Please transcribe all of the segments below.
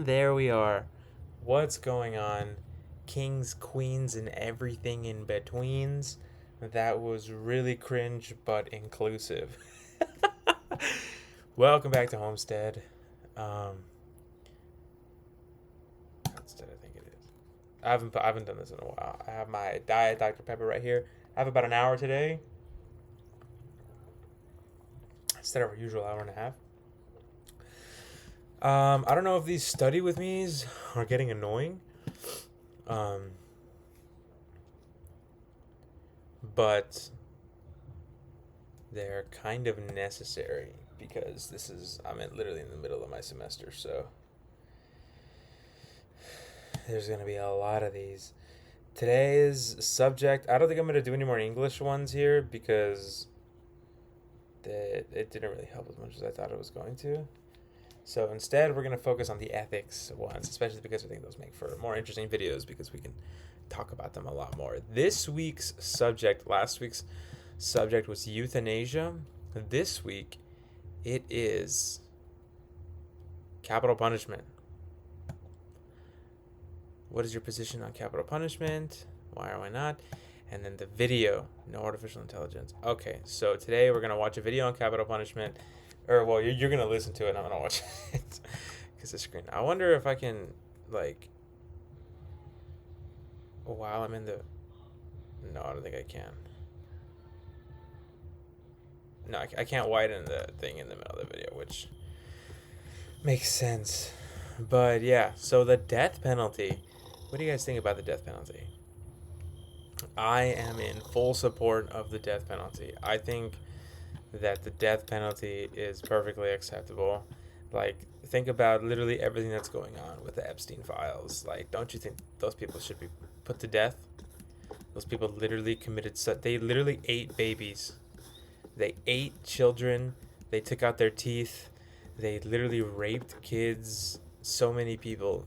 And there we are. What's going on? Kings, queens, and everything in betweens. That was really cringe but inclusive. Welcome back to Homestead. Um, Homestead, I think it is. I haven't done this in a while. I have my Diet Dr Pepper right here. I have about an hour today instead of our usual hour and a half. I don't know if these study with me's are getting annoying. Um, but they're kind of necessary because I'm literally in the middle of my semester, so there's going to be a lot of these. Today's subject, I don't think I'm going to do any more English ones here because it didn't really help as much as I thought it was going to. So instead, we're going to focus on the ethics ones, especially because I think those make for more interesting videos because we can talk about them a lot more. Last week's subject was euthanasia. This week, it is capital punishment. What is your position on capital punishment? Why or why not? And then the video, no artificial intelligence. Okay, so today we're going to watch a video on capital punishment. You're going to listen to it and I'm going to watch it. Because the screen. I wonder if I can, while I'm in the... No, I don't think I can. No, I can't widen the thing in the middle of the video, which makes sense. But yeah, so the death penalty. What do you guys think about the death penalty? I am in full support of the death penalty. I think that the death penalty is perfectly acceptable. Think about literally everything that's going on with the Epstein files. Don't you think those people should be put to death? Those people literally they literally ate babies. They ate children. They took out their teeth. They literally raped kids. So many people.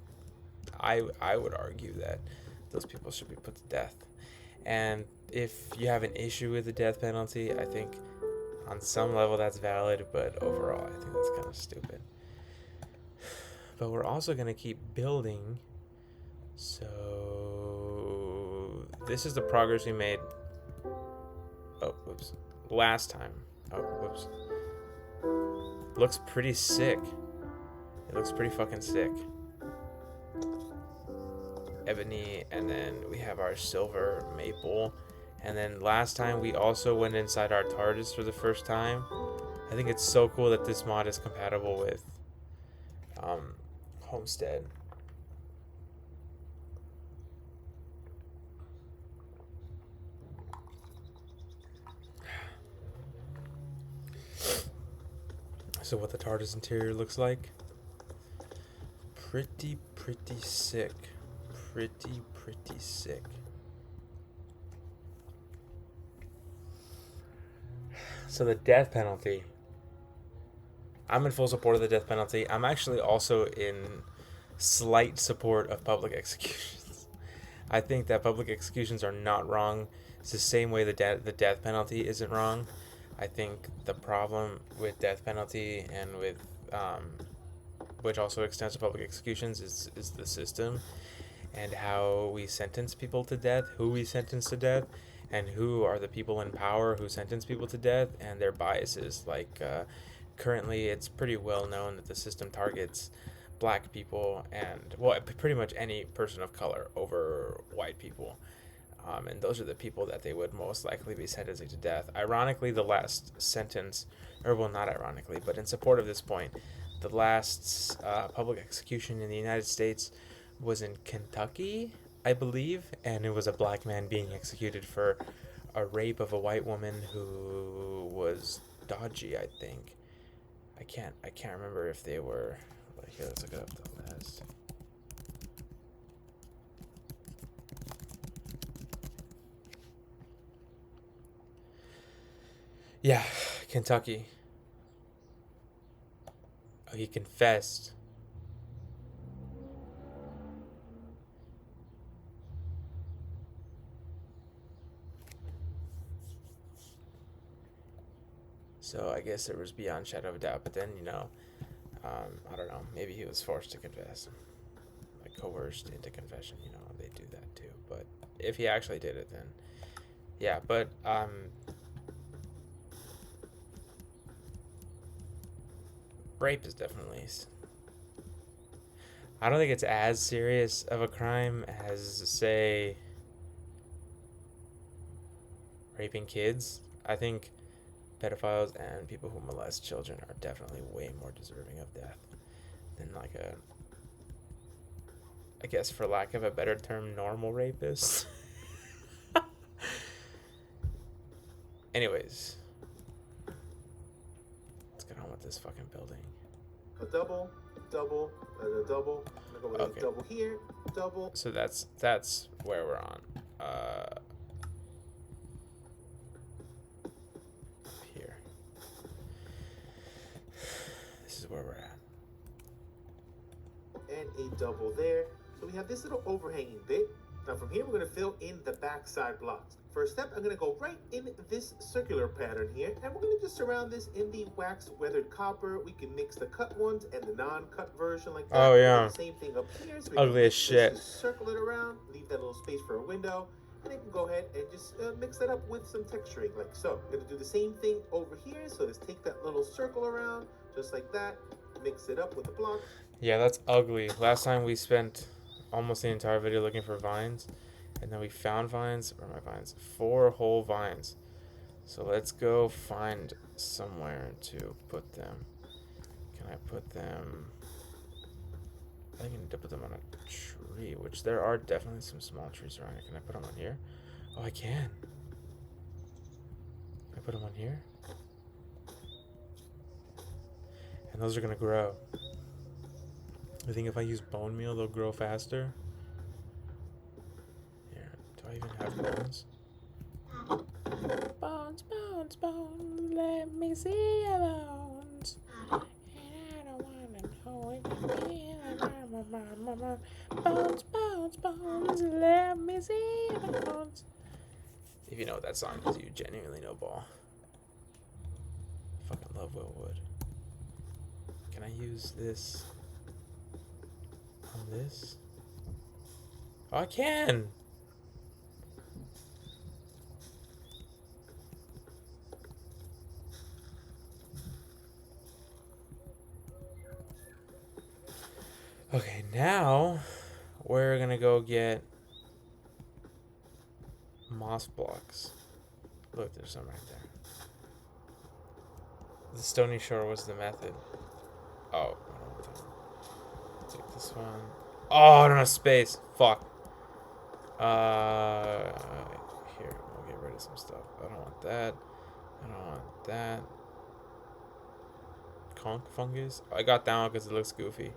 I would argue that those people should be put to death. And if you have an issue with the death penalty, I think on some level that's valid, but overall I think that's kind of stupid. But we're also going to keep building. So this is the progress we made. Oh, whoops. Last time. Oh, whoops. Looks pretty sick. It looks pretty fucking sick. Ebony, and then we have our silver maple. And then last time we also went inside our TARDIS for the first time. I think it's so cool that this mod is compatible with Homestead. So what the TARDIS interior looks like. Pretty sick. Pretty sick. So the death penalty. I'm in full support of the death penalty. I'm actually also in slight support of public executions. I think that public executions are not wrong. It's the same way the death penalty isn't wrong. I think the problem with death penalty and with which also extends to public executions is the system and how we sentence people to death, who we sentence to death, and who are the people in power who sentence people to death and their biases. Currently, it's pretty well known that the system targets black people and, well, pretty much any person of color over white people. And those are the people that they would most likely be sentencing to death. Ironically, the last sentence, or well, not ironically, but in support of this point, the last public execution in the United States was in Kentucky, I believe, and it was a black man being executed for a rape of a white woman who was dodgy, I think. I can't remember if they were here, let's look it up the last. Yeah, Kentucky. Oh, he confessed. So I guess there was beyond shadow of a doubt, but then I don't know. Maybe he was forced to confess, like coerced into confession. You know, they do that too. But if he actually did it, then yeah. But rape is definitely. I don't think it's as serious of a crime as, say, raping kids. I think pedophiles and people who molest children are definitely way more deserving of death than like a, I guess for lack of a better term, normal rapist. Anyways, let's get on with this fucking building. A double, double, and a double. I'm gonna go with Okay. a double here, double. So that's where we're on. Here. This is where we're at. And a double there. So we have this little overhanging bit. Now from here, we're gonna fill in the backside blocks. First step, I'm gonna go right in this circular pattern here, and we're gonna just surround this in the wax weathered copper. We can mix the cut ones and the non-cut version like that. Oh yeah. Same thing up here. So ugly as shit. Just circle it around, leave that little space for a window, and then you can go ahead and just mix that up with some texturing like so. We're gonna do the same thing over here. So let's take that little circle around, just like that, mix it up with the block. Yeah, that's ugly. Last time we spent almost the entire video looking for vines, and then we found vines. Where are my vines? 4 whole vines. So let's go find somewhere to put them. Can I put them? I think I need to put them on a tree, which there are definitely some small trees around here. Can I put them on here? Oh, I can. Can I put them on here? And those are gonna grow. I think if I use bone meal, they'll grow faster. Here, do I even have bones? Bones, bones, bones, let me see your bones. And I don't wanna know if you feel bones, bones, bones, let me see your bones. If you know that song, because you genuinely know ball. Fucking love Will Wood. Can I use this on this? Oh, I can! Okay, now we're gonna go get moss blocks. Look, there's some right there. The stony shore was the method. Oh, take this one. Oh, I don't have space. Fuck. Here, we'll get rid of some stuff. I don't want that. I don't want that. Conch fungus. I got that one because it looks goofy.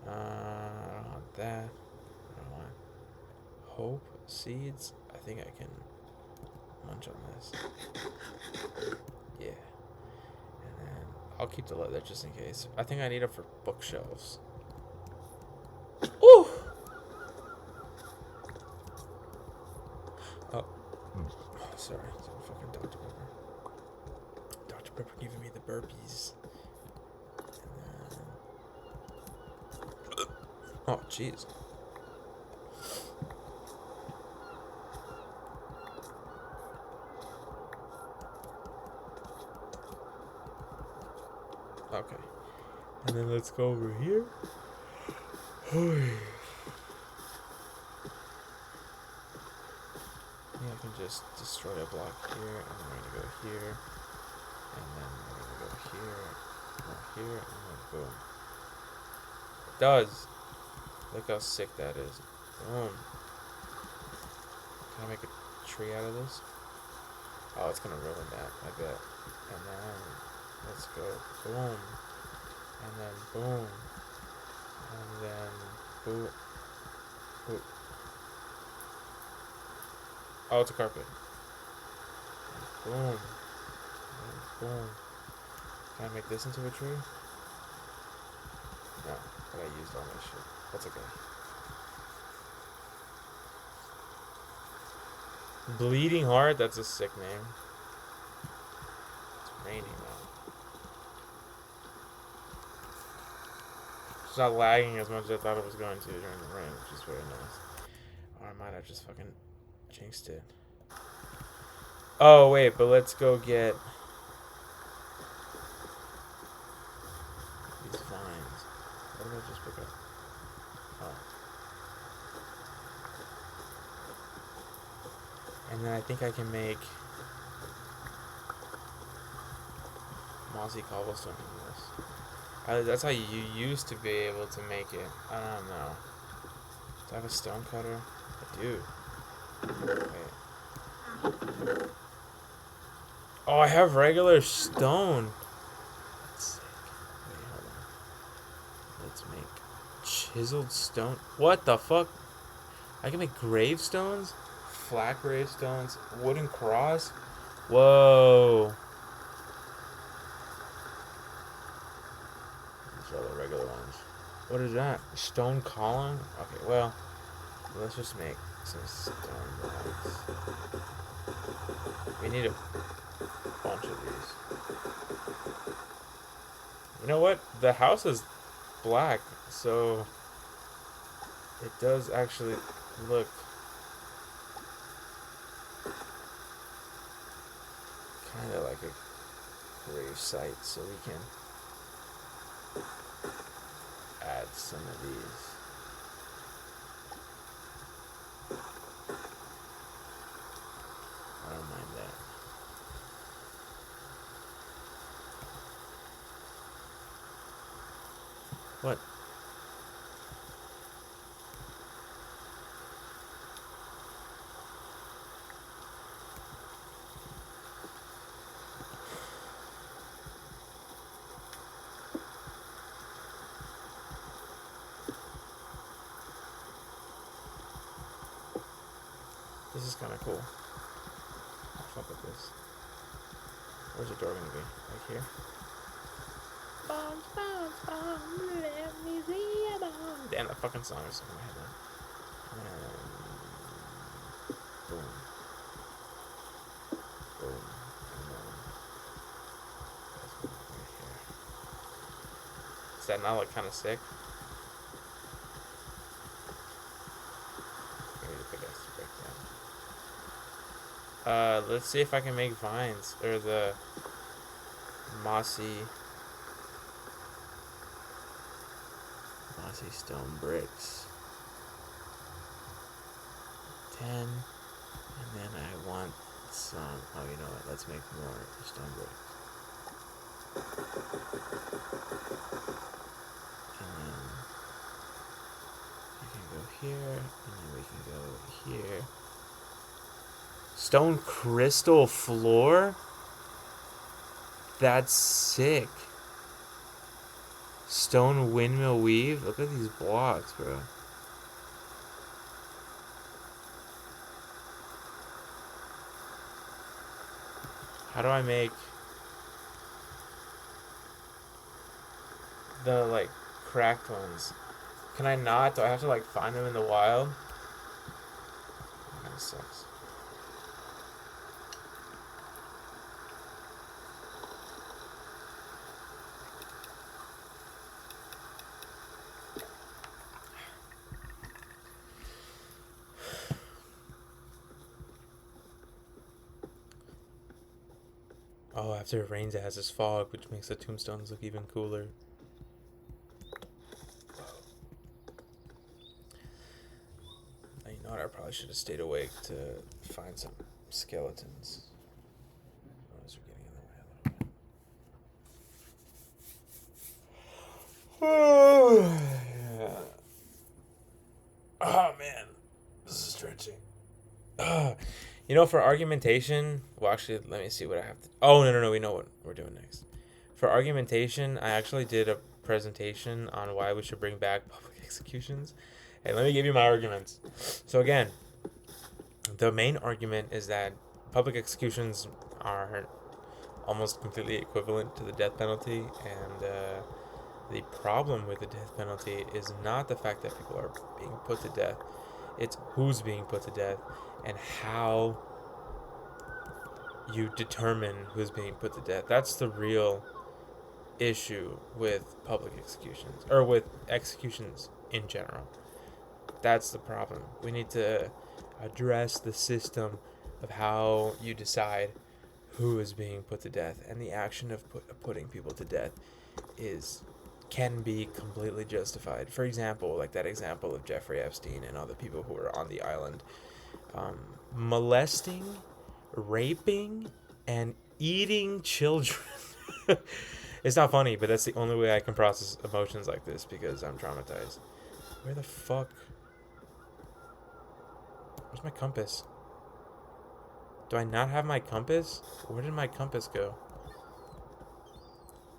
I don't want that. I don't want hope seeds. I think I can munch on this. Yeah. And then I'll keep the leather just in case. I think I need them for bookshelves. Ooh! Oh. Sorry. Some fucking Dr. Pepper. Dr. Pepper giving me the burpees. Oh, jeez. Okay. And then let's go over here. Yeah, I can just destroy a block here, and then we're gonna go here, and then we're gonna go here, and then boom. It does. Look how sick that is. Boom. Can I make a tree out of this? Oh, it's gonna ruin that, I bet. And then let's go boom. And then boom. And then boom. Boom. Oh, it's a carpet. And boom. And boom. Can I make this into a tree? No, but I used all my shit. That's okay. Bleeding Heart? That's a sick name. It's raining now. It's not lagging as much as I thought it was going to during the rain, which is very nice. Or I might have just fucking jinxed it. Oh, wait, but let's go get these vines. What did I just pick up? Oh. And then I think I can make mossy cobblestone from this. That's how you used to be able to make it. I don't know. Do I have a stone cutter? I do. Wait. Oh, I have regular stone. That's sick. Wait, hold on. Let's make chiseled stone. What the fuck? I can make gravestones? Flat gravestones? Wooden cross? Whoa. These are the regular ones. What is that? Stone column? Okay, well, let's just make some stone blocks. We need a bunch of these. You know what? The house is black, so it does actually look kind of like a grave site, so we can add some of these. I don't mind that. What? This is kind of cool. I'll fuck with this. Where's the door gonna be? Like here? Let me see a bomb. Damn, that fucking song is stuck in my head now. Boom. Boom. And then that's one right here. Does that not look kind of sick? Let's see if I can make vines or the mossy stone bricks. 10, and then I want some. Oh, you know what? Let's make more stone bricks. And then we can go here, and then we can go here. Stone crystal floor? That's sick. Stone windmill weave? Look at these blocks, bro. How do I make the, like, cracked ones? Can I not? Do I have to, like, find them in the wild? That kind of sucks. Oh, after it rains, it has this fog, which makes the tombstones look even cooler. You know what? I probably should have stayed awake to find some skeletons. Those are getting in the way a little bit. Oh, man. This is stretching. You know, for argumentation, well, actually, let me see what I have to. Oh, no, we know what we're doing next. For argumentation, I actually did a presentation on why we should bring back public executions. And let me give you my arguments. So, again, the main argument is that public executions are almost completely equivalent to the death penalty, and the problem with the death penalty is not the fact that people are being put to death. It's who's being put to death and how you determine who's being put to death. That's the real issue with public executions, or with executions in general. That's the problem. We need to address the system of how you decide who is being put to death, and the action of putting people to death can be completely justified. For example, like that example of Jeffrey Epstein and other people who were on the island, molesting, raping, and eating children. It's not funny, but that's the only way I can process emotions like this because I'm traumatized. Where the fuck? Where's my compass? Do I not have my compass? Where did my compass go?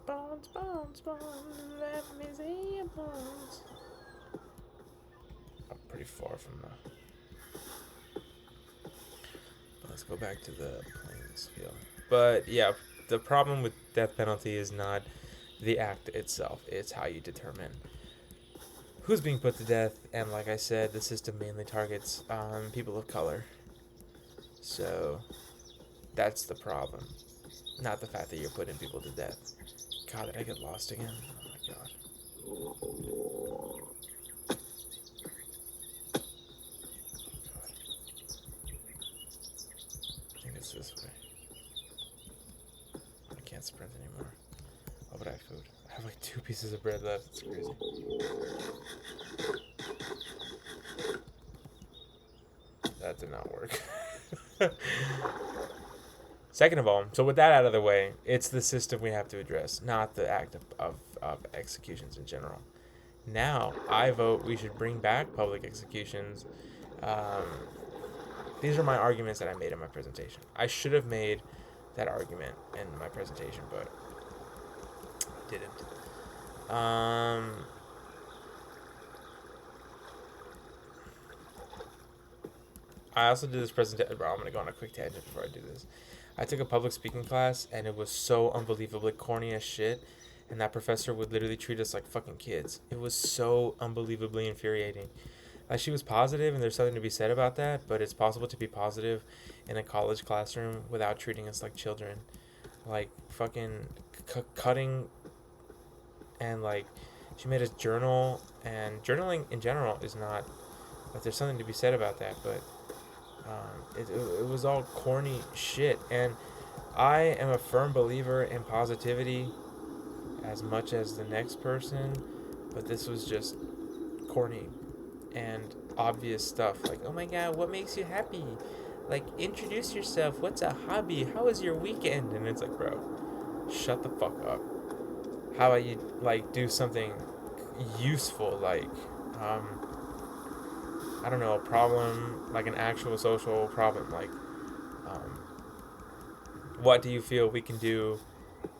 Bones, bones, bones, let me see your bones. I'm pretty far from the... Let's go back to the plains field. But yeah, the problem with death penalty is not the act itself. It's how you determine who's being put to death. And like I said, the system mainly targets people of color. So that's the problem. Not the fact that you're putting people to death. God, did I get lost again? Oh my god. I think it's this way. I can't sprint anymore. Oh, but I have food. I have like 2 pieces of bread left. It's crazy. That did not work. Second of all, so with that out of the way, it's the system we have to address, not the act of executions in general. Now, I vote we should bring back public executions. These are my arguments that I made in my presentation. I should have made that argument in my presentation, but I didn't. I also did this presentation. I'm going to go on a quick tangent before I do this. I took a public speaking class, and it was so unbelievably corny as shit. And that professor would literally treat us like fucking kids. It was so unbelievably infuriating. Like, she was positive, and there's something to be said about that, but it's possible to be positive in a college classroom without treating us like children. Like, fucking cutting, and, like, she made us journal, and journaling in general is not, like, there's something to be said about that, but it was all corny shit. And I am a firm believer in positivity as much as the next person, but this was just corny and obvious stuff. Like, oh my god, what makes you happy? Like, introduce yourself. What's a hobby? How was your weekend? And it's like, bro, shut the fuck up. How about you, like, do something useful, like, I don't know, a problem, like an actual social problem, like, what do you feel we can do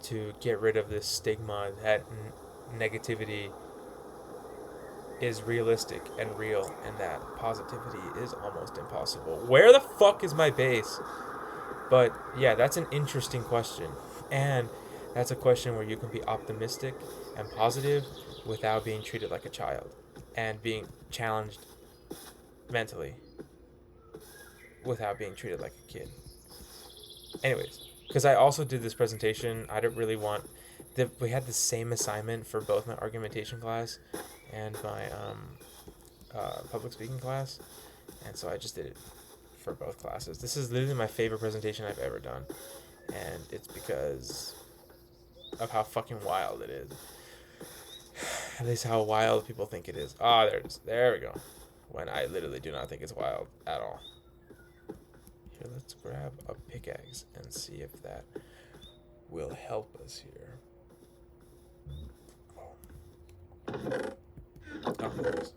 to get rid of this stigma that negativity is realistic and real, and that positivity is almost impossible? Where the fuck is my base? But yeah, that's an interesting question, and that's a question where you can be optimistic and positive without being treated like a child, and being challenged mentally without being treated like a kid. Anyways, because I also did this presentation, I didn't really want... we had the same assignment for both my argumentation class and my public speaking class, and so I just did it for both classes. This is literally my favorite presentation I've ever done, and it's because of how fucking wild it is. At least how wild people think it is. Ah, there we go. When I literally do not think it's wild at all. Here, let's grab a pickaxe and see if that will help us here. Oh, thanks.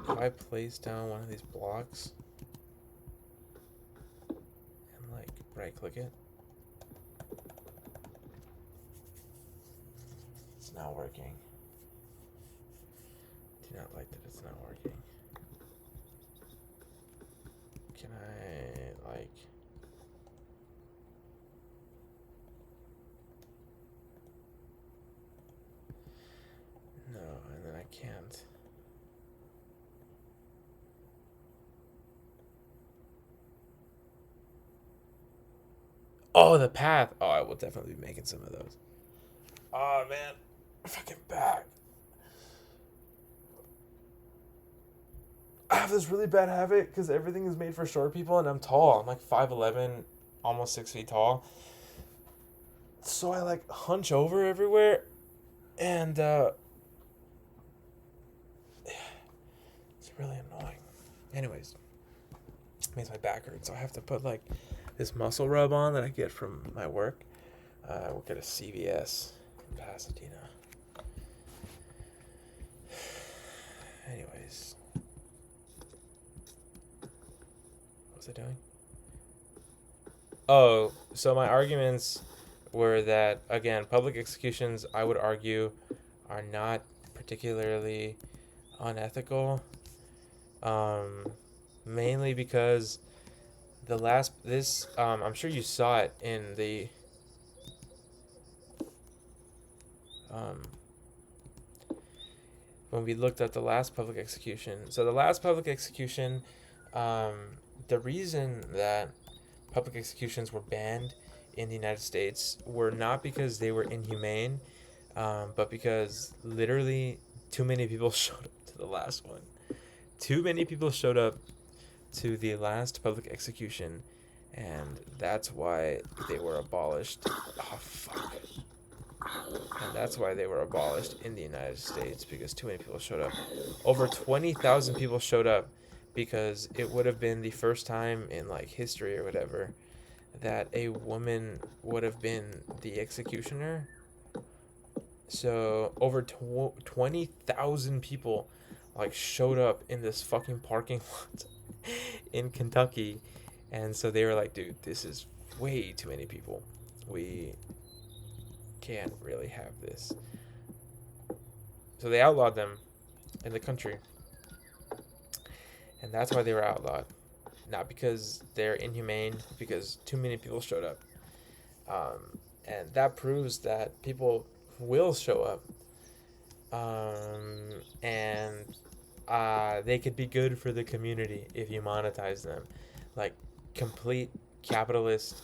If I place down one of these blocks and, like, right click it, it's not working. Do not like that it's not working. Can I, like... No, and then I can't. Oh, Oh, the path. Oh, I will definitely be making some of those. Oh man, fucking back. I have this really bad habit because everything is made for short people, and I'm tall. I'm like 5'11", almost 6 feet tall. So I like hunch over everywhere, and it's really annoying. Anyways, it makes my back hurt, so I have to put like this muscle rub on that I get from my work. I work at a CVS in Pasadena. Anyways, what was I doing? Oh, so my arguments were that, again, public executions, I would argue, are not particularly unethical. Mainly because I'm sure you saw it in the when we looked at the last public execution. So the last public execution, the reason that public executions were banned in the United States were not because they were inhumane, but because literally too many people showed up to the last one. Too many people showed up to the last public execution, and that's why they were abolished. Oh, fuck. And that's why they were abolished in the United States, because too many people showed up. Over 20,000 people showed up because it would have been the first time in like history or whatever that a woman would have been the executioner. So over 20,000 people like showed up in this fucking parking lot in Kentucky, and so they were like, dude, this is way too many people. We can't really have this. So they outlawed them in the country, and that's why they were outlawed. Not because they're inhumane, because too many people showed up. And that proves that people will show up. And they could be good for the community if you monetize them. Like, complete capitalist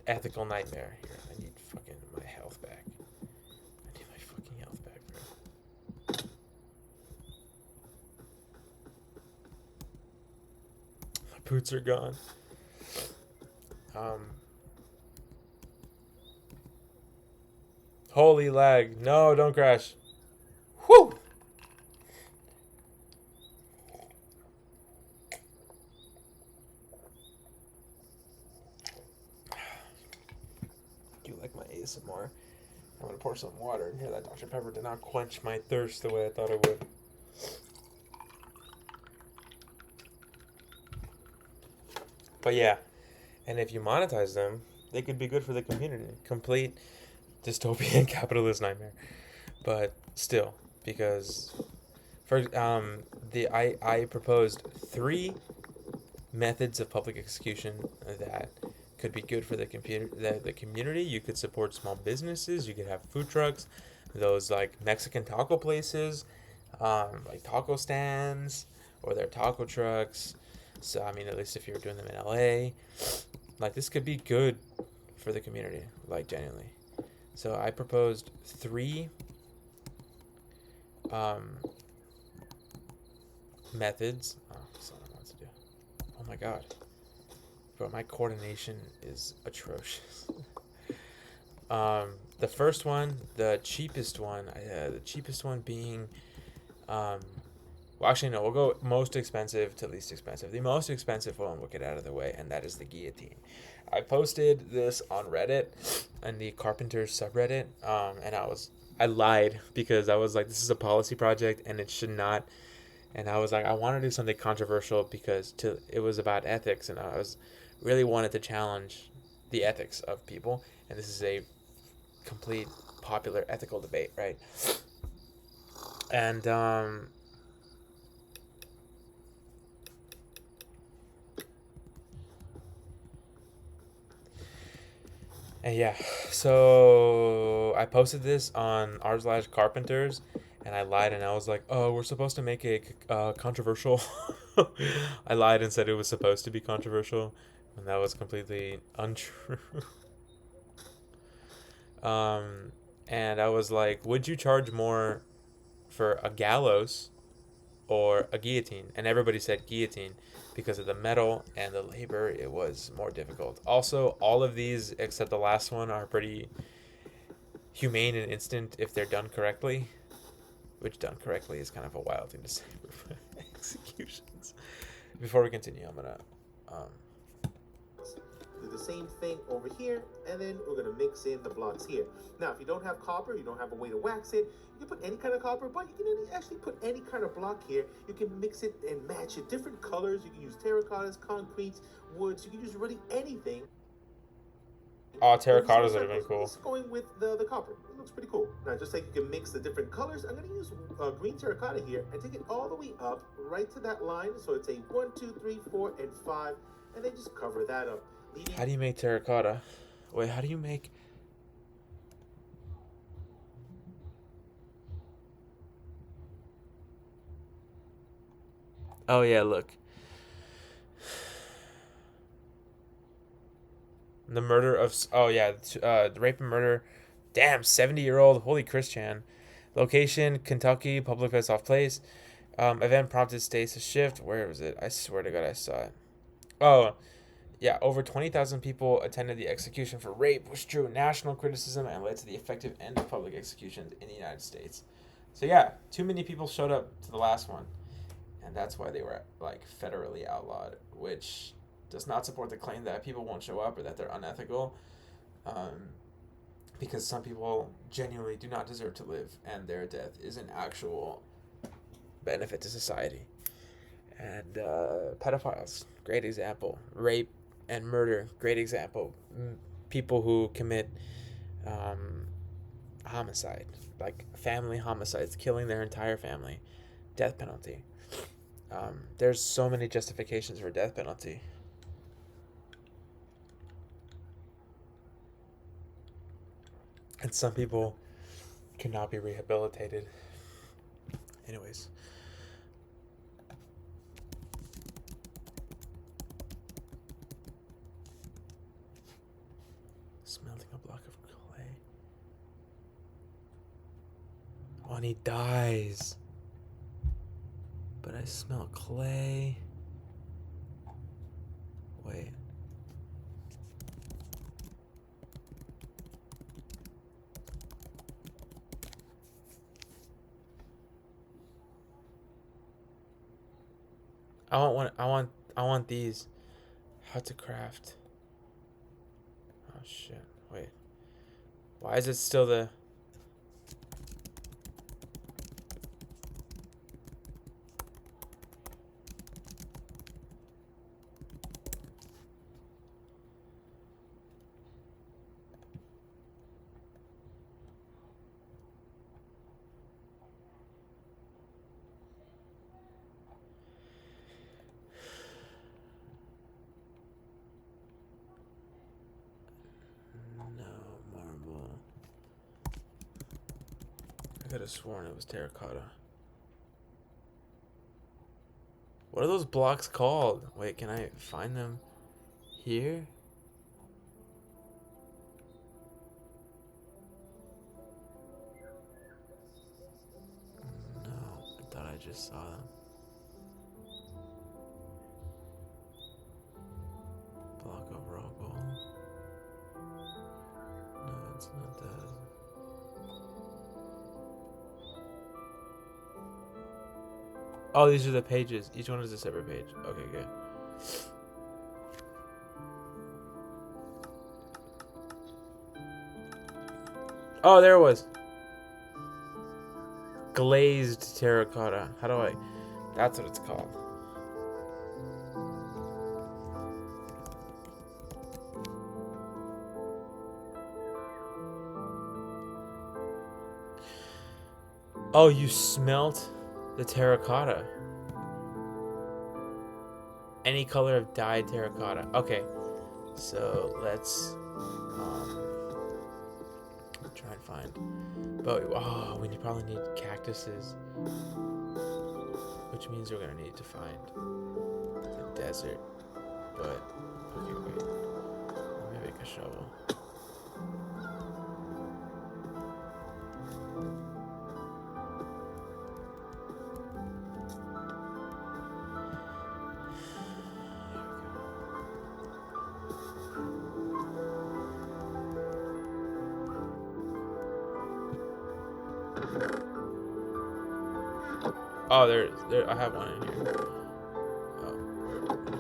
ethical nightmare. Here, I need fucking my health back. I need my fucking health back, bro. My boots are gone. Holy lag. No, don't crash. Whew! Do you like my ASMR? I'm gonna pour some water in here. That Dr. Pepper did not quench my thirst the way I thought it would. But yeah, and if you monetize them, they could be good for the community. Complete dystopian capitalist nightmare. But still, because I proposed 3 methods of public execution that could be good for the community. You could support small businesses. You could have food trucks, those like Mexican taco places, like taco stands or their taco trucks. So I mean, at least if you're doing them in LA, like this could be good for the community, like genuinely. So I proposed 3 methods. Oh, that's not what I want to do. Oh my god. Bro, my coordination is atrocious. The first one, the cheapest one being, well, actually, no, we'll go most expensive to least expensive. The most expensive one, we'll get out of the way, and that is the guillotine. I posted this on Reddit, and the Carpenters subreddit, and I lied because I was like, this is a policy project, and it should not, and I was like, I want to do something controversial because it was about ethics, and I really wanted to challenge the ethics of people, and this is a complete popular ethical debate, right? And yeah, so I posted this on r/carpenters, and I lied, and I was like, oh, we're supposed to make it controversial. I lied and said it was supposed to be controversial, and that was completely untrue. Um, and I was like, would you charge more for a gallows or a guillotine? And everybody said guillotine because of the metal and the labor. It was more difficult. Also, all of these except the last one are pretty humane and instant if they're done correctly. Which done correctly is kind of a wild thing to say for executions. Before we continue, I'm gonna Do the same thing over here, and then we're gonna mix in the blocks here. Now, if you don't have copper, you don't have a way to wax it, you can put any kind of copper, but you can actually put any kind of block here. You can mix it and match it, different colors. You can use terracottas, concretes, woods. You can use really anything. oh, And this one terracottas would have been circles, cool. it's going with the copper. It looks pretty cool. Now, just like you can mix the different colors, I'm gonna use green terracotta here and take it all the way up right to that line. So it's a 1, 2, 3, 4, and 5, and then just cover that up. How do you make terracotta? Wait, how do you make? Oh yeah, look. The murder of the rape and murder. Damn, 70-year-old holy Christian. Location Kentucky, public place off place. Event prompted states to shift. Where was it? I swear to God, I saw it. Oh, yeah, over 20,000 people attended the execution for rape, which drew national criticism and led to the effective end of public executions in the United States. So yeah, too many people showed up to the last one, and that's why they were like federally outlawed, which does not support the claim that people won't show up or that they're unethical, um, because some people genuinely do not deserve to live, and their death is an actual benefit to society. And pedophiles, great example. Rape and murder, great example. People who commit homicide, like family homicides, killing their entire family, death penalty. There's so many justifications for death penalty. And some people cannot be rehabilitated. Anyways. Smelting a block of clay. Oh, and he dies. But I smell clay. Wait. I want these. How to craft. Oh shit. Wait. Why is it still the no marble? I could have sworn it was terracotta. What are those blocks called? Wait, can I find them here? No, I thought I just saw them. Block of raw gold. No, it's not that. Oh, these are the pages. Each one is a separate page. Okay, good. Oh, there it was. Glazed terracotta. How do I? That's what it's called. Oh, you smelt the terracotta. Any color of dyed terracotta. Okay, so let's try and find. But oh, we probably need cactuses, which means we're gonna need to find the desert. But okay, wait. Let me make a shovel. Oh, there. I have one in here. Oh,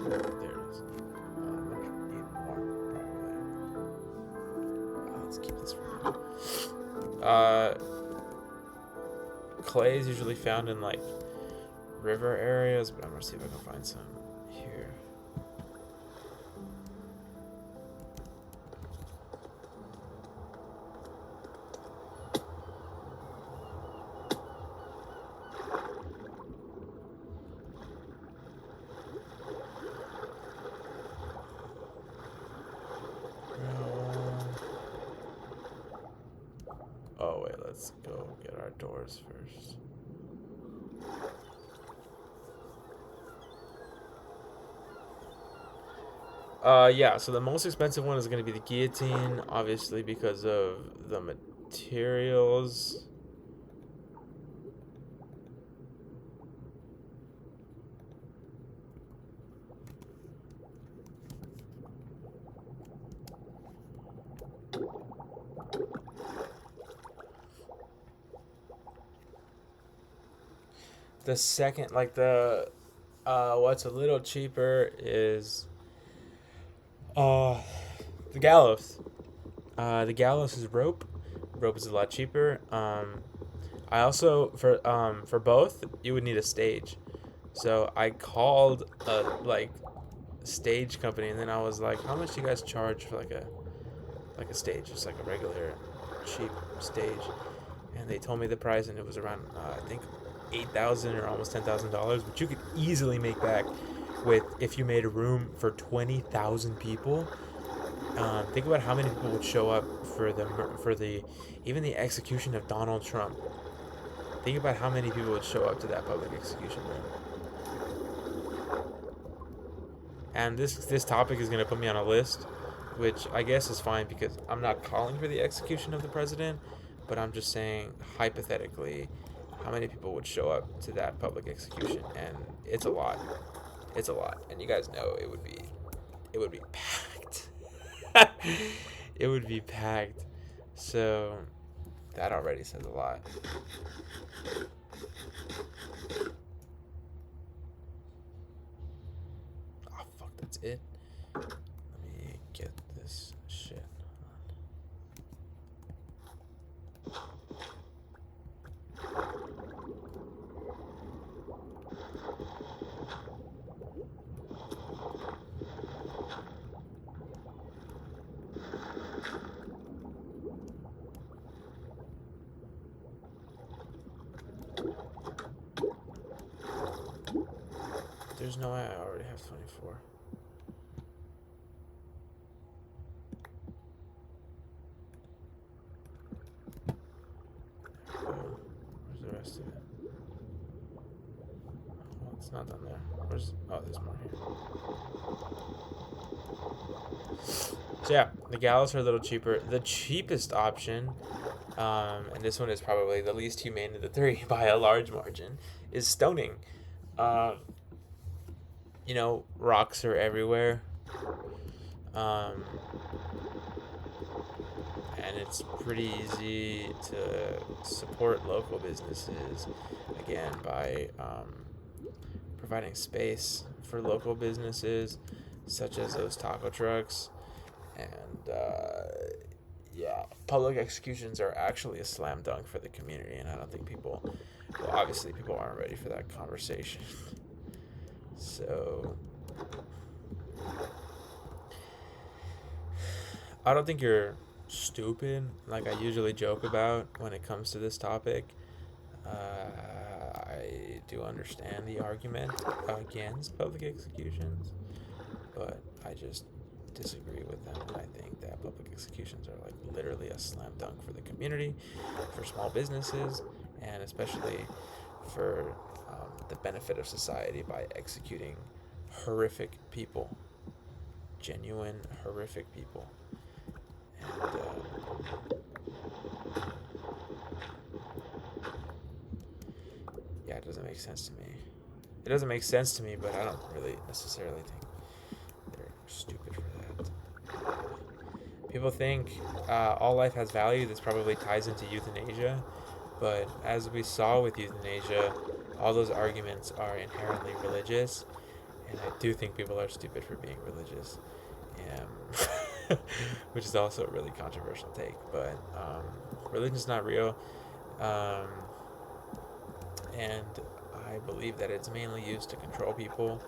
there it is. I'm gonna need more, probably. Let's keep this for now. Clay is usually found in like river areas, but I'm gonna see if I can find some here. Oh wait, let's go get our doors first. Yeah, so the most expensive one is going to be the guillotine, obviously because of the materials. The second, like what's a little cheaper is the gallows. The gallows is rope. Rope is a lot cheaper. I also for both you would need a stage. So I called a like stage company and then I was like, how much do you guys charge for like a stage, just like a regular cheap stage? And they told me the price and it was around I think $8,000 or almost $10,000, which you could easily make back with if you made a room for 20,000 people. Think about how many people would show up for the even the execution of Donald Trump. Think about how many people would show up to that public execution room. And this topic is gonna put me on a list, which I guess is fine because I'm not calling for the execution of the president, but I'm just saying hypothetically, how many people would show up to that public execution, and it's a lot. It's a lot, and you guys know it would be packed. It would be packed. So that already says a lot. Oh fuck, that's it. Let me get this shit. There's no way I already have 24. Where's the rest of it? Oh, it's not done there. There's more here. So yeah, the gallows are a little cheaper. The cheapest option, and this one is probably the least humane of the three by a large margin, is stoning. Rocks are everywhere. And it's pretty easy to support local businesses, again, by providing space for local businesses, such as those taco trucks. And, public executions are actually a slam dunk for the community, and I don't think people aren't ready for that conversation. So I don't think you're stupid like I usually joke about when it comes to this topic. I do understand the argument against public executions, but I just disagree with them, and I think that public executions are like literally a slam dunk for the community, for small businesses, and especially for the benefit of society by executing horrific people, genuine horrific people. And it doesn't make sense to me. It doesn't make sense to me, but I don't really necessarily think they're stupid for that. People think all life has value. This probably ties into euthanasia, but as we saw with euthanasia, all those arguments are inherently religious, and I do think people are stupid for being religious, which is also a really controversial take. But religion's not real, um, and I believe that it's mainly used to control people,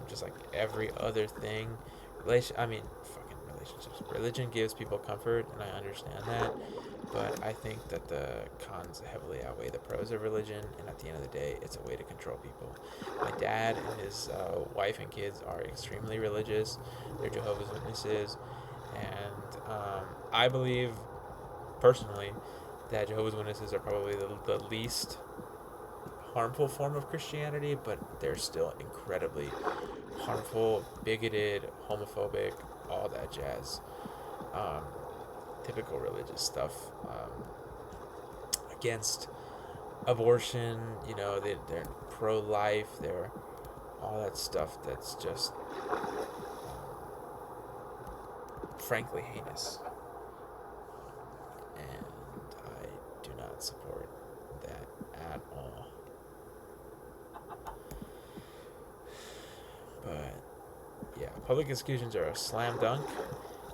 just like every other thing. Fucking relationships. Religion gives people comfort, and I understand that. But I think that the cons heavily outweigh the pros of religion, and at the end of the day, it's a way to control people. My dad and his wife and kids are extremely religious. They're Jehovah's Witnesses, and I believe, personally, that Jehovah's Witnesses are probably the least harmful form of Christianity, but they're still incredibly harmful, bigoted, homophobic, all that jazz. Um, Typical religious stuff, against abortion. They're pro-life. They're all that stuff that's just frankly heinous, and I do not support that at all. But yeah, public executions are a slam dunk.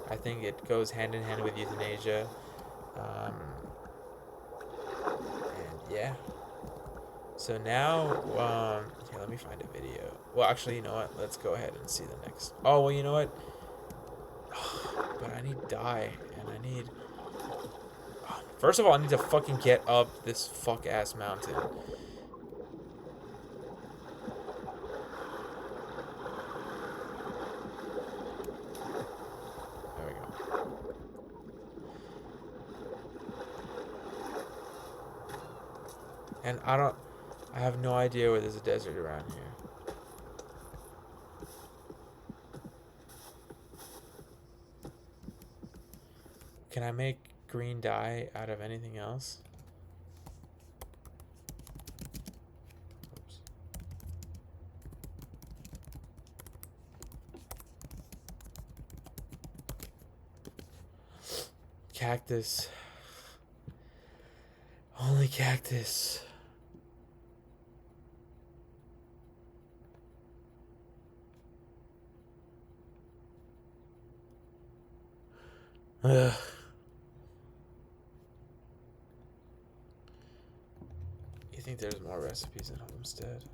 I think it goes hand in hand with euthanasia. And yeah. So now, let me find a video. Well, actually, you know what? Let's go ahead and see the next. Oh, well, you know what? But I need dye, and I need... First of all, I need to fucking get up this fuck-ass mountain. There we go. And I have no idea where there's a desert around here. Can I make green dye out of anything else? Oops. Cactus. Only cactus. Ugh. You think there's more recipes in Homestead?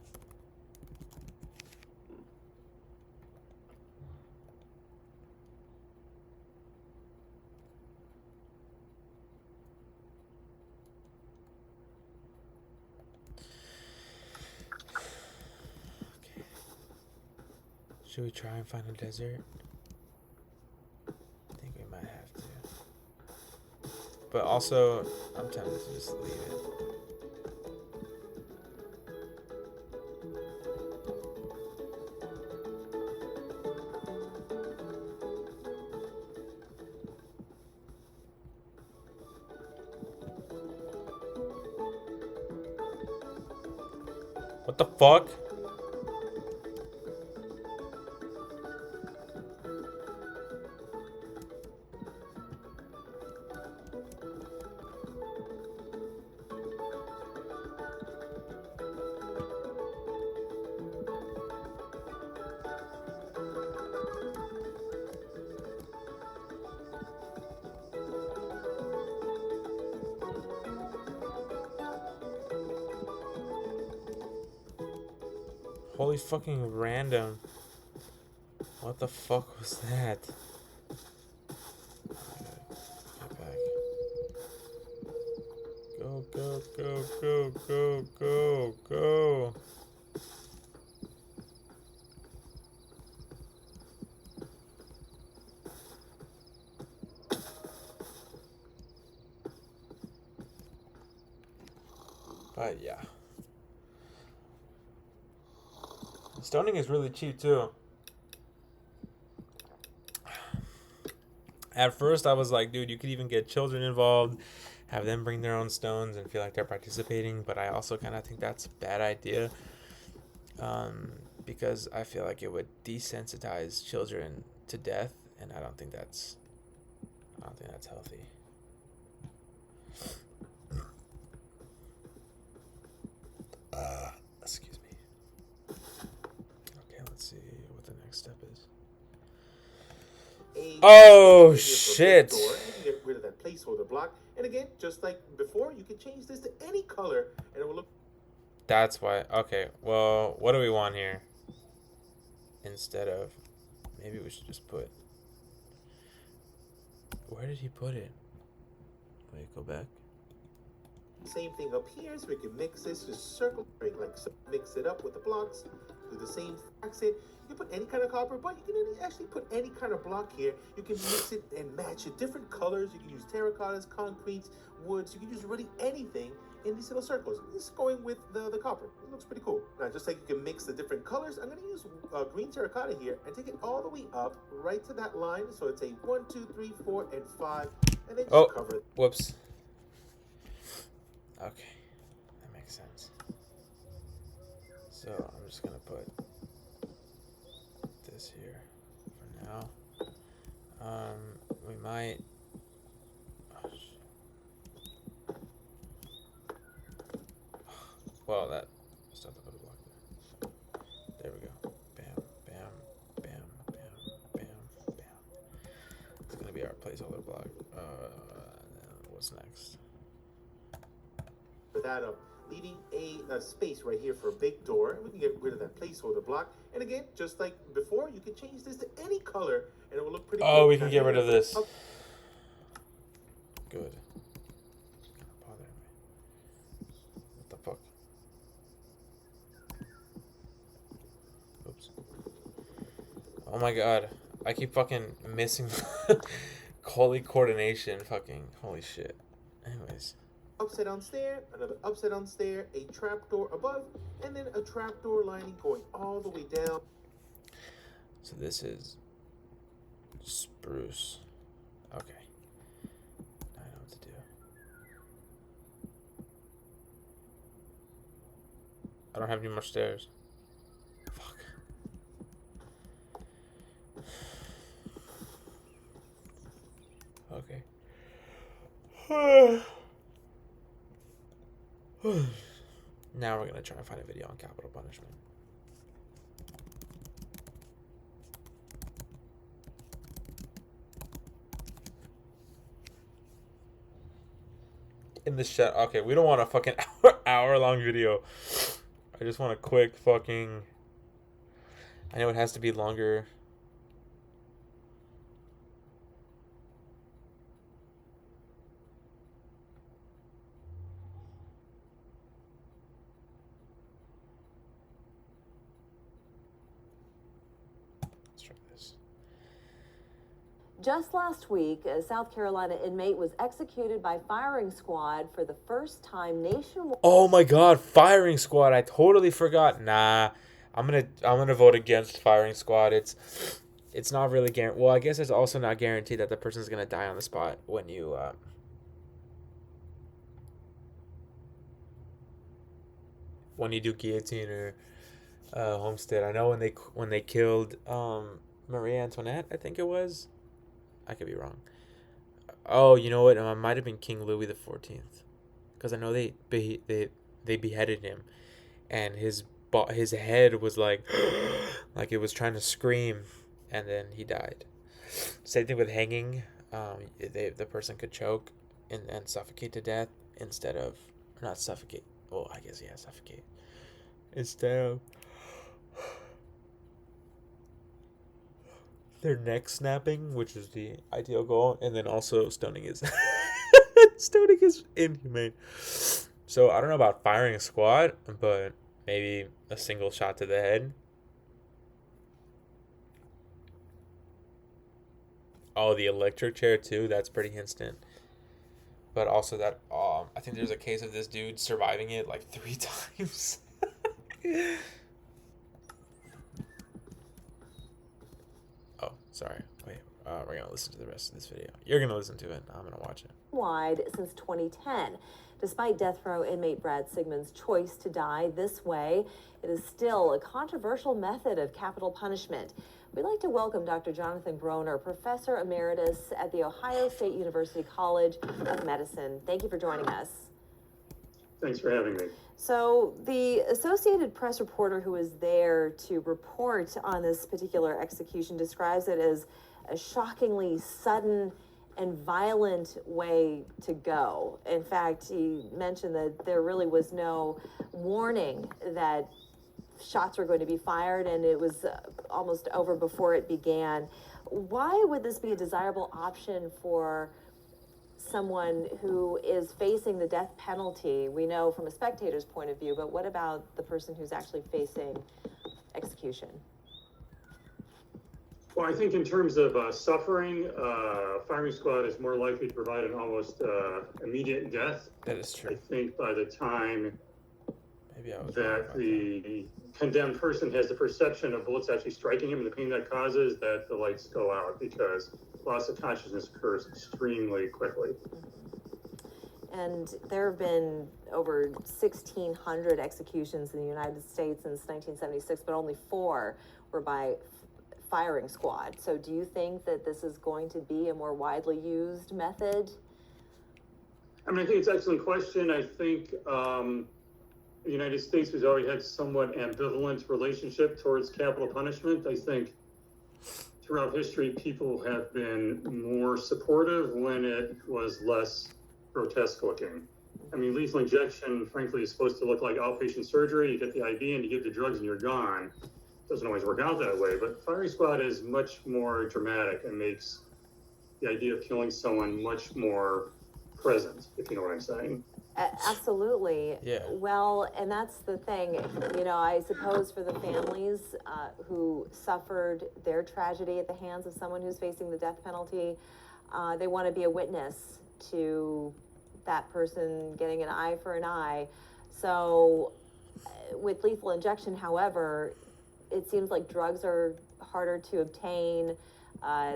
Okay. Should we try and find a desert? I think we might have to. But also, I'm tempted to just leave it. What the fuck? Holy fucking random. What the fuck was that? Get back. Go, go, go, go, go, go, go. But yeah. Stoning is really cheap too. At first I was like, dude, you could even get children involved, have them bring their own stones and feel like they're participating, but I also kind of think that's a bad idea, because I feel like it would desensitize children to death, and I don't think that's healthy. a Oh, right here for a big shit. door, and we can get rid of that placeholder block. And again, just like before, you can change this to any color, and it will look. That's why. Okay, well, what do we want here? Instead of... Maybe we should just put... Where did he put it? Wait, go back. Same thing up here, so we can mix this, just circle, like so mix it up with the blocks, do the same accent. You can put any kind of copper, but you can actually put any kind of block here. You can mix it and match it, different colors. You can use terracottas, concretes, woods. You can use really anything in these little circles. Just going with the copper. It looks pretty cool. Now, just like you can mix the different colors, I'm going to use green terracotta here and take it all the way up, right to that line. So it's a 1, 2, 3, 4, and 5, and then just cover it. Whoops. Okay, that makes sense. So I'm just gonna put this here for now. We might. Oh, well, that. Start to put a block there. There we go. Bam, bam, bam, bam, bam, bam. It's gonna be our placeholder block. What's next? For that, leaving a space right here for a big door, and we can get rid of that placeholder block. And again, just like before, you can change this to any color, and it will look pretty cool. Oh, we can get rid of this. Good. It's gonna bother me. What the fuck? Oops. Oh my god. I keep fucking missing holy coordination. Fucking holy shit. Anyways. Upside down stair, another upside down stair, a trapdoor above, and then a trapdoor lining going all the way down. So this is spruce. Okay. I know what to do. I don't have any more stairs. Fuck. Okay. Now we're gonna try and find a video on capital punishment. In the shot. Okay, we don't want a fucking hour-long video. I just want a quick fucking... I know it has to be longer. Just last week, a South Carolina inmate was executed by firing squad for the first time nationwide. Oh my god, firing squad. I totally forgot. Nah. I'm gonna vote against firing squad. It's not really guaranteed. Well, I guess it's also not guaranteed that the person's gonna die on the spot when you do guillotine or Homestead. I know when they killed Marie Antoinette, I think it was. I could be wrong. Oh, you know what? It might have been King Louis the 14th, because I know they beheaded him, and his head was like like it was trying to scream, and then he died. Same thing with hanging. The person could choke and suffocate to death instead of, or not suffocate. Well, I guess yeah, suffocate instead of their neck snapping, which is the ideal goal, and then also stoning is inhumane. So I don't know about firing a squad, but maybe a single shot to the head. Oh, the electric chair too. That's pretty instant. But also that I think there's a case of this dude surviving it like 3 times. Oh, sorry. Wait, we're going to listen to the rest of this video. You're going to listen to it. I'm going to watch it. Wide since 2010. Despite death row inmate Brad Sigmund's choice to die this way, it is still a controversial method of capital punishment. We'd like to welcome Dr. Jonathan Groner, Professor Emeritus at the Ohio State University College of Medicine. Thank you for joining us. Thanks for having me. So the Associated Press reporter who was there to report on this particular execution describes it as a shockingly sudden and violent way to go. In fact, he mentioned that there really was no warning that shots were going to be fired, and it was almost over before it began. Why would this be a desirable option for someone who is facing the death penalty? We know from a spectator's point of view, but what about the person who's actually facing execution? Well, I think in terms of suffering, firing squad is more likely to provide an almost immediate death. That is true. I think by the time Maybe I was that the condemned person has the perception of bullets actually striking him and the pain that causes, that the lights go out, because loss of consciousness occurs extremely quickly. And there have been over 1,600 executions in the United States since 1976, but only 4 were by firing squad. So do you think that this is going to be a more widely used method? I mean, I think it's an excellent question. I think the United States has already had somewhat ambivalent relationship towards capital punishment. I think throughout history, people have been more supportive when it was less grotesque looking. I mean, lethal injection, frankly, is supposed to look like outpatient surgery. You get the IV and you give the drugs and you're gone. Doesn't always work out that way, but firing squad is much more dramatic and makes the idea of killing someone much more present, if you know what I'm saying. Absolutely. Yeah. Well, and that's the thing, you know, I suppose for the families who suffered their tragedy at the hands of someone who's facing the death penalty, they want to be a witness to that person getting an eye for an eye. So with lethal injection, however, it seems like drugs are harder to obtain.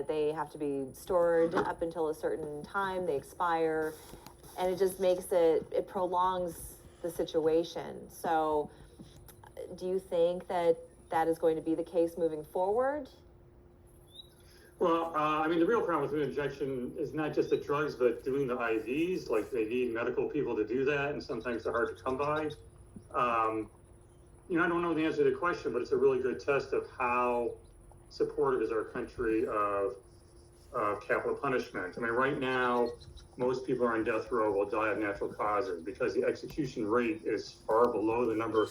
They have to be stored up until a certain time, they expire, and it just makes it prolongs the situation. So do you think that that is going to be the case moving forward? Well, I mean, the real problem with injection is not just the drugs, but doing the IVs. Like, they need medical people to do that, and sometimes they're hard to come by. You know, I don't know the answer to the question, but it's a really good test of how supportive is our country of capital punishment. I mean, right now, most people on death row will die of natural causes because the execution rate is far below the number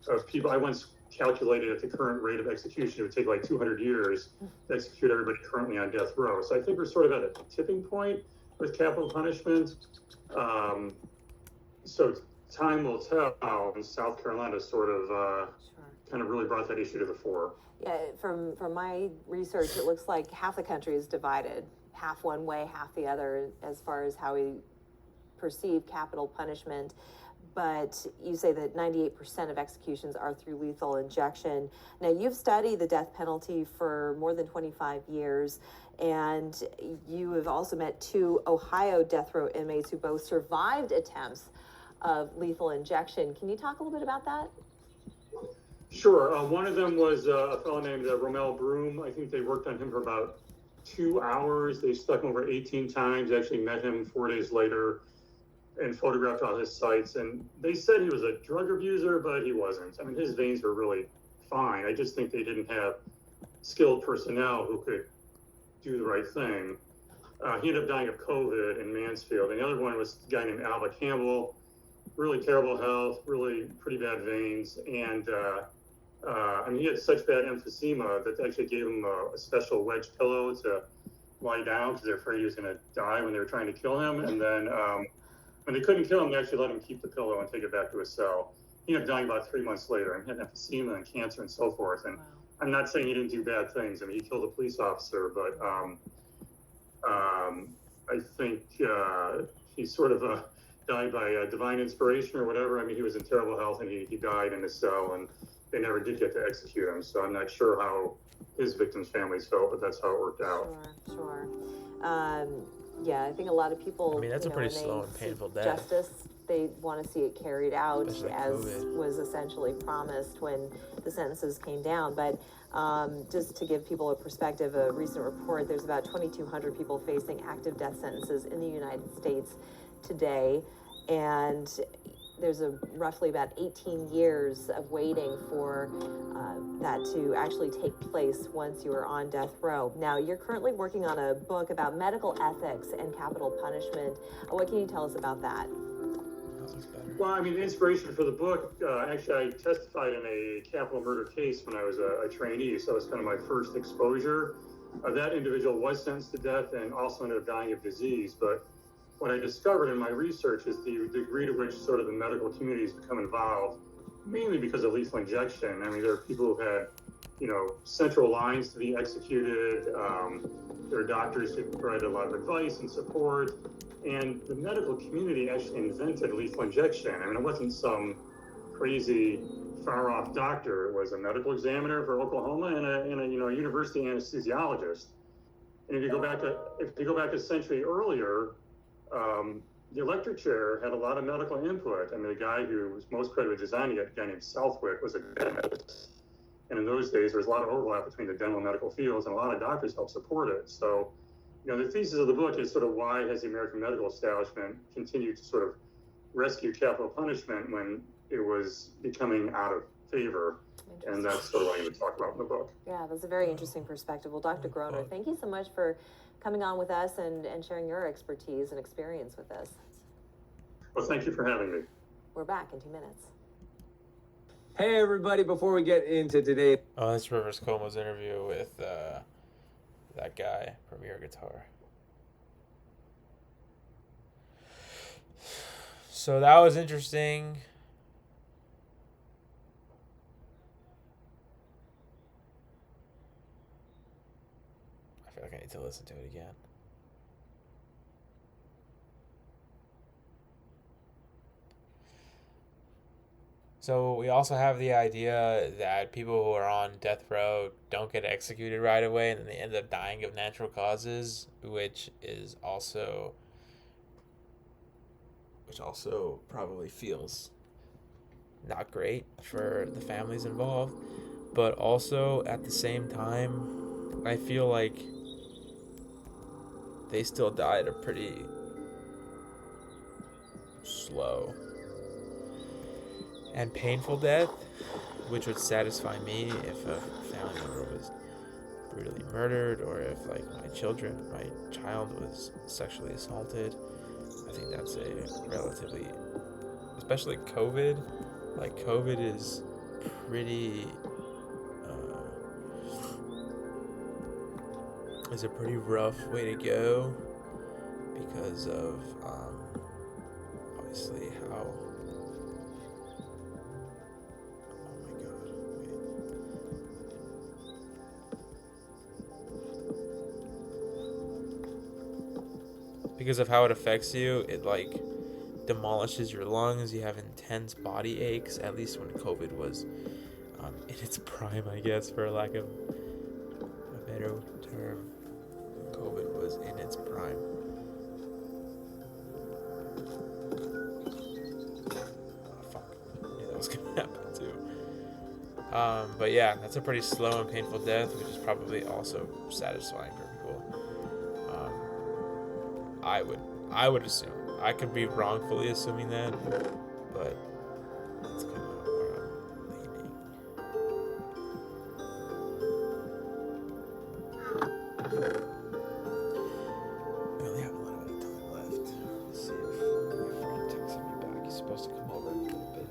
of people. I once calculated at the current rate of execution, it would take like 200 years to execute everybody currently on death row. So I think we're sort of at a tipping point with capital punishment. So time will tell, and South Carolina sort of kind of really brought that issue to the fore. Yeah, from my research, it looks like half the country is divided, half one way, half the other, as far as how we perceive capital punishment. But you say that 98% of executions are through lethal injection. Now, you've studied the death penalty for more than 25 years, and you have also met 2 Ohio death row inmates who both survived attempts of lethal injection. Can you talk a little bit about that? Sure. One of them was a fellow named Romel Broom. I think they worked on him for about 2 hours. They stuck him over 18 times, actually met him 4 days later and photographed all his sites. And they said he was a drug abuser, but he wasn't. I mean, his veins were really fine. I just think they didn't have skilled personnel who could do the right thing. He ended up dying of COVID in Mansfield. And the other one was a guy named Alva Campbell, really terrible health, really pretty bad veins. And I mean, he had such bad emphysema that they actually gave him a special wedge pillow to lie down because they're afraid he was going to die when they were trying to kill him. And then when they couldn't kill him, they actually let him keep the pillow and take it back to his cell. He ended up dying about 3 months later, and he had emphysema and cancer and so forth. And wow. I'm not saying he didn't do bad things. I mean, he killed a police officer, but I think he sort of died by divine inspiration or whatever. I mean, he was in terrible health, and he died in his cell, and they never did get to execute him. So I'm not sure how his victims' families felt, but that's how it worked out. Sure. Yeah, I think a lot of people, I mean, that's a pretty slow and painful death. Justice, they want to see it carried out Especially as COVID. was essentially promised when the sentences came down. But just to give people a perspective, a recent report, there's about 2,200 people facing active death sentences in the United States today. And there's a roughly about 18 years of waiting for that to actually take place once you are on death row. Now, you're currently working on a book about medical ethics and capital punishment. What can you tell us about that? Well, I mean, the inspiration for the book, actually, I testified in a capital murder case when I was a trainee, so it's kind of my first exposure. That individual was sentenced to death and also ended up dying of disease, but what I discovered in my research is the degree to which sort of the medical community has become involved, mainly because of lethal injection. I mean, there are people who've had, central lines to be executed. There are doctors who provide a lot of advice and support. And the medical community actually invented lethal injection. I mean, it wasn't some crazy far-off doctor. It was a medical examiner for Oklahoma and a university anesthesiologist. And if you go back a century earlier, the electric chair had a lot of medical input. I mean, the guy who was most credited with designing it, a guy named Southwick, was a dentist. And in those days, there was a lot of overlap between the dental and medical fields, and a lot of doctors helped support it. So, the thesis of the book is sort of why has the American medical establishment continued to sort of rescue capital punishment when it was becoming out of favor. And that's sort of what I'm going to talk about in the book. Yeah, that's a very interesting perspective. Well, Dr. Groner, thank you so much for coming on with us and sharing your expertise and experience with us. Well, thank you for having me. We're back in 2 minutes. Hey, everybody, before we get into today... Oh, that's Rivers Cuomo's interview with that guy, Premier Guitar. So that was interesting. I feel like I need to listen to it again. So we also have the idea that people who are on death row don't get executed right away and then they end up dying of natural causes, which also probably feels not great for the families involved. But also at the same time, I feel like they still died a pretty slow and painful death, which would satisfy me if a family member was brutally murdered, or if my child was sexually assaulted. I think that's a relatively, especially COVID, COVID is pretty, is a pretty rough way to go because of, obviously how, because of how it affects you. It demolishes your lungs. You have intense body aches, at least when COVID was in its prime, I guess, for lack of a better term. COVID was in its prime. Oh, fuck. I knew that was gonna happen too. But yeah, that's a pretty slow and painful death, which is probably also satisfying for people. I would assume. I could be wrongfully assuming that, but that's kind of where I'm leaning. We only have a little bit of time left. Let's see if my friend texted me back. He's supposed to come over in a little bit.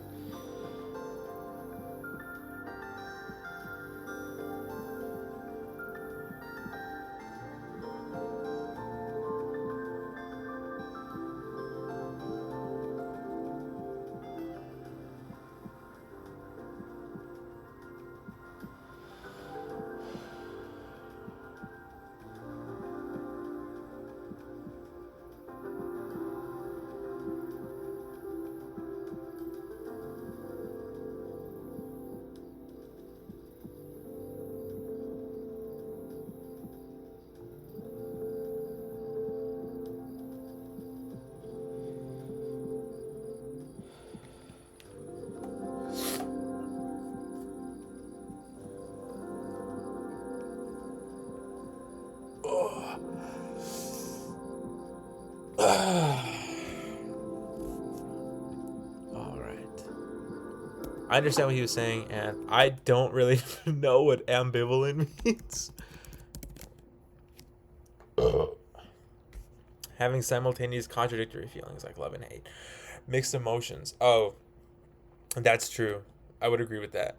I understand what he was saying, and I don't really know what ambivalent means. Having simultaneous contradictory feelings like love and hate. Mixed emotions. Oh, that's true. I would agree with that.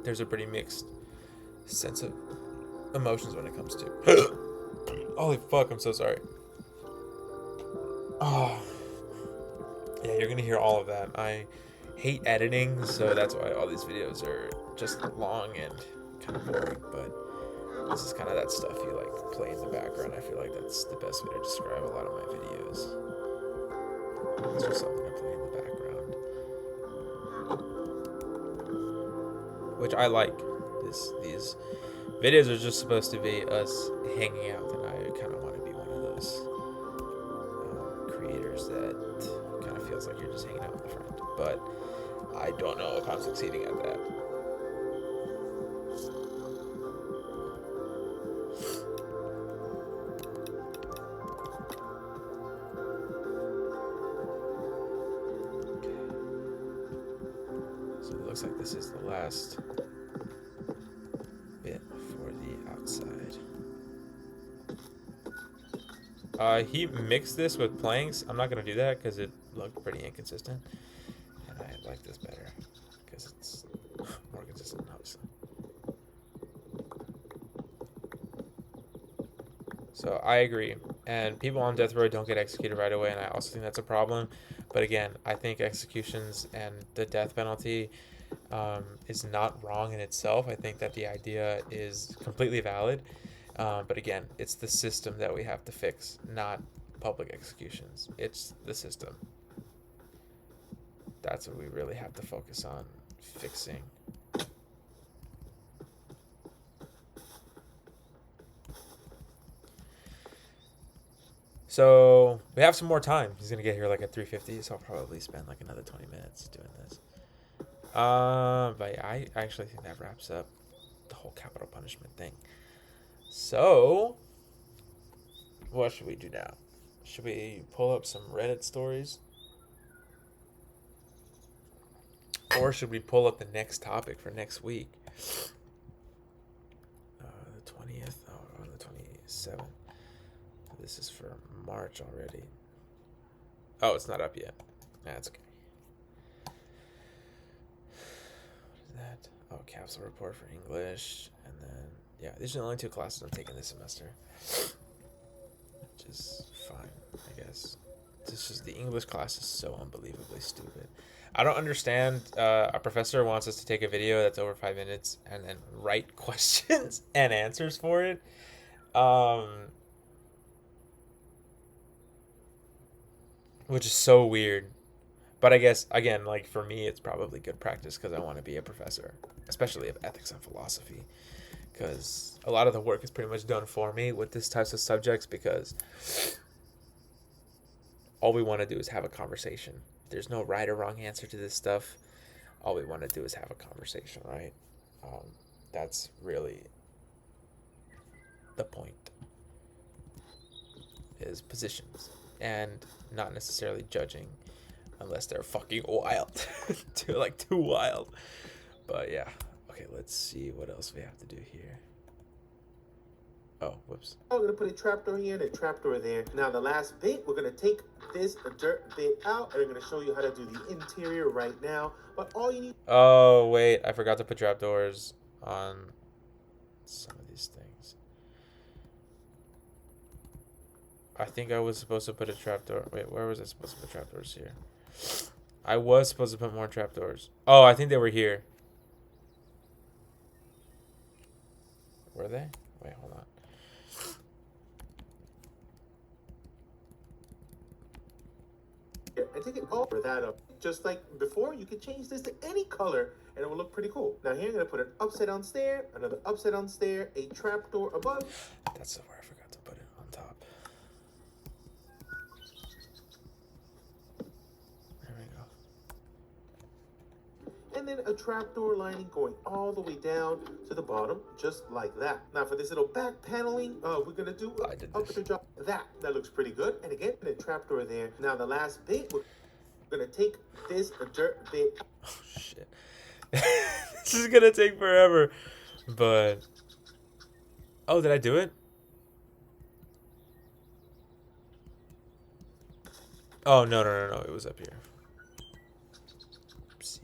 There's a pretty mixed sense of emotions when it comes to. Holy fuck, I'm so sorry. Oh. Yeah, you're gonna hear all of that. I hate editing, so that's why all these videos are just long and kind of boring, but this is kind of that stuff you like play in the background. I feel like that's the best way to describe a lot of my videos. It's just something I play in the background, which I like. These videos are just supposed to be us hanging out, and I kind of want to be one of those creators that kind of feels like you're just hanging out with a friend. But I don't know if I'm succeeding at that. So it looks like this is the last bit for the outside. He mixed this with planks. I'm not going to do that because it looked pretty inconsistent. And I like this better because it's more consistent, obviously. So I agree. And people on death row don't get executed right away, and I also think that's a problem. But again, I think executions and the death penalty is not wrong in itself. I think that the idea is completely valid. But again, it's the system that we have to fix, not public executions. It's the system. That's what we really have to focus on fixing. So we have some more time. He's gonna get here like at 3:50, so I'll probably spend like another 20 minutes doing this. But yeah, I actually think that wraps up the whole capital punishment thing. So, what should we do now? Should we pull up some Reddit stories? Or should we pull up the next topic for next week? The 20th, or the 27th. This is for March already. Oh, it's not up yet. That's okay. What is that? Oh, capsule report for English. And then, yeah, these are the only 2 classes I'm taking this semester. Which is fine, I guess. This is the English class is so unbelievably stupid. I don't understand. A professor wants us to take a video that's over 5 minutes and then write questions and answers for it. Which is so weird. But I guess, again, like for me, it's probably good practice because I want to be a professor, especially of ethics and philosophy. Because a lot of the work is pretty much done for me with this types of subjects because all we want to do is have a conversation. There's no right or wrong answer to this stuff. All we want to do is have a conversation, right? That's really the point, is positions and not necessarily judging unless they're fucking wild. Too wild. But yeah. Okay, let's see what else we have to do here. Oh, whoops. I'm going to put a trapdoor here and a trapdoor there. Now, the last bit, we're going to take this dirt bit out, and I'm going to show you how to do the interior right now. But all you need... Oh, wait. I forgot to put trapdoors on some of these things. I think I was supposed to put a trapdoor. Wait, where was I supposed to put trapdoors here? I was supposed to put more trapdoors. Oh, I think they were here. Were they? Wait, hold on. And take it over that up. Just like before, you can change this to any color and it will look pretty cool. Now here I'm going to put an upside down stair, another upside down stair, a trapdoor above. That's where I forgot to put it on top. There we go. And then a trapdoor lining going all the way down to the bottom, just like that. Now for this little back paneling, we're going to do that looks pretty good. And again, a trapdoor there. Now the last bit, we're going to take this dirt bit. Oh, shit. This is gonna take forever. But oh, did I do it? Oh no! It was up here. Oopsie.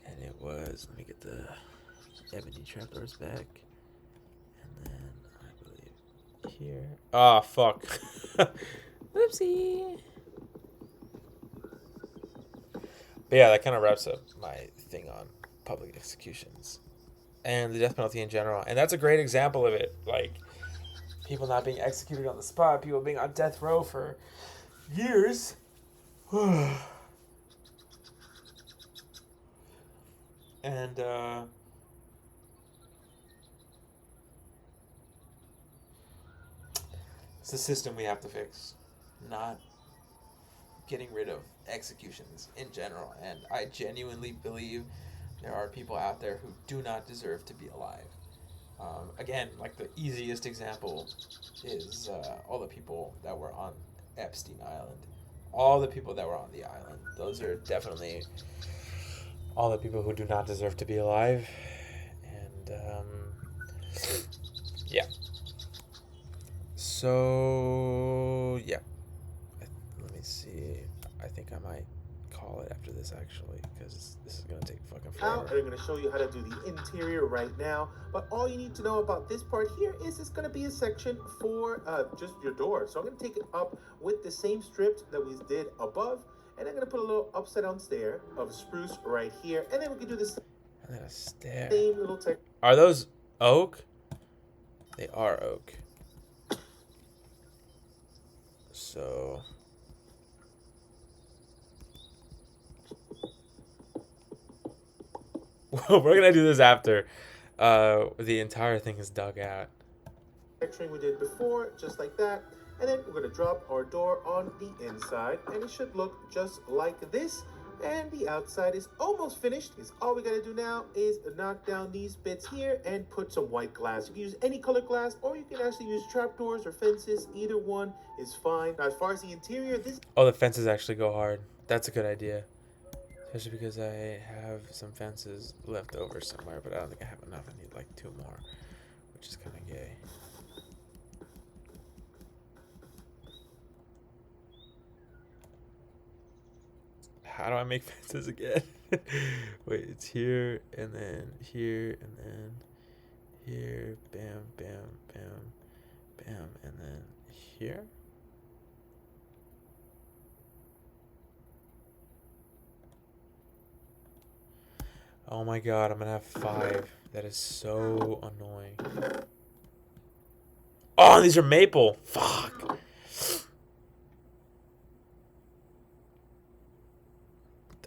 And it was. Let me get the ebony trapdoors back. And then I believe here. Ah, fuck. Whoopsie. But yeah, that kind of wraps up my thing on public executions and the death penalty in general. And that's a great example of it. Like, people not being executed on the spot, people being on death row for years. And, it's a system we have to fix, not getting rid of executions in general. And I genuinely believe there are people out there who do not deserve to be alive. Again, like the easiest example is all the people that were on Epstein Island. All the people that were on the island. Those are definitely all the people who do not deserve to be alive. And yeah. So yeah. Let me see. I think I might call it after this actually, because this is gonna take fucking forever. I'm going to show you how to do the interior right now, but all you need to know about this part here is it's going to be a section for just your door. So I'm going to take it up with the same strips that we did above, and I'm going to put a little upside down stair of spruce right here, and then we can do this And then a stair. same little tech. Are those oak? They are oak. So we're gonna do this after the entire thing is dug out. Texturing we did before, just like that, and then we're going to drop our door on the inside, and it should look just like this. And the outside is almost finished. Is all we got to do now is knock down these bits here and put some white glass. You can use any color glass, or you can actually use trapdoors or fences. Either one is fine. Now, as far as the interior, this Oh, the fences actually go hard. That's a good idea. Especially because I have some fences left over somewhere, but I don't think I have enough. I need like 2 more, which is kind of gay. How do I make fences again? Wait, it's here, and then here, and then here. Bam, bam, bam, bam, and then here. Oh my god, I'm gonna have 5. That is so annoying. Oh, these are maple. Fuck.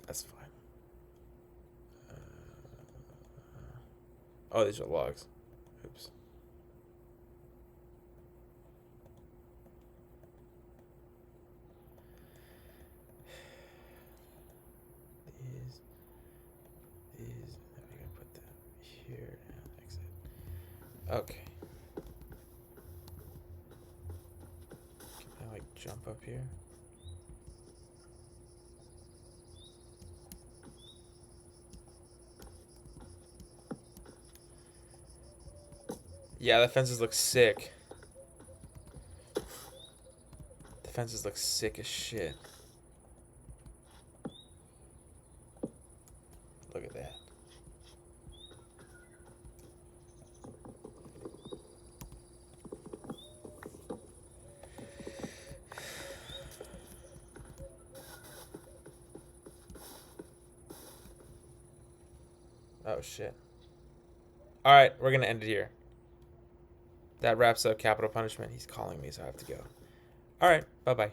That's fine. Oh, these are logs. Oops. These, then we're gonna put them here and exit. Okay. Can I like jump up here? Yeah, the fences look sick. The fences look sick as shit. Look at that. Oh shit. Alright, we're gonna end it here. That wraps up capital punishment. He's calling me, so I have to go. Alright, bye-bye.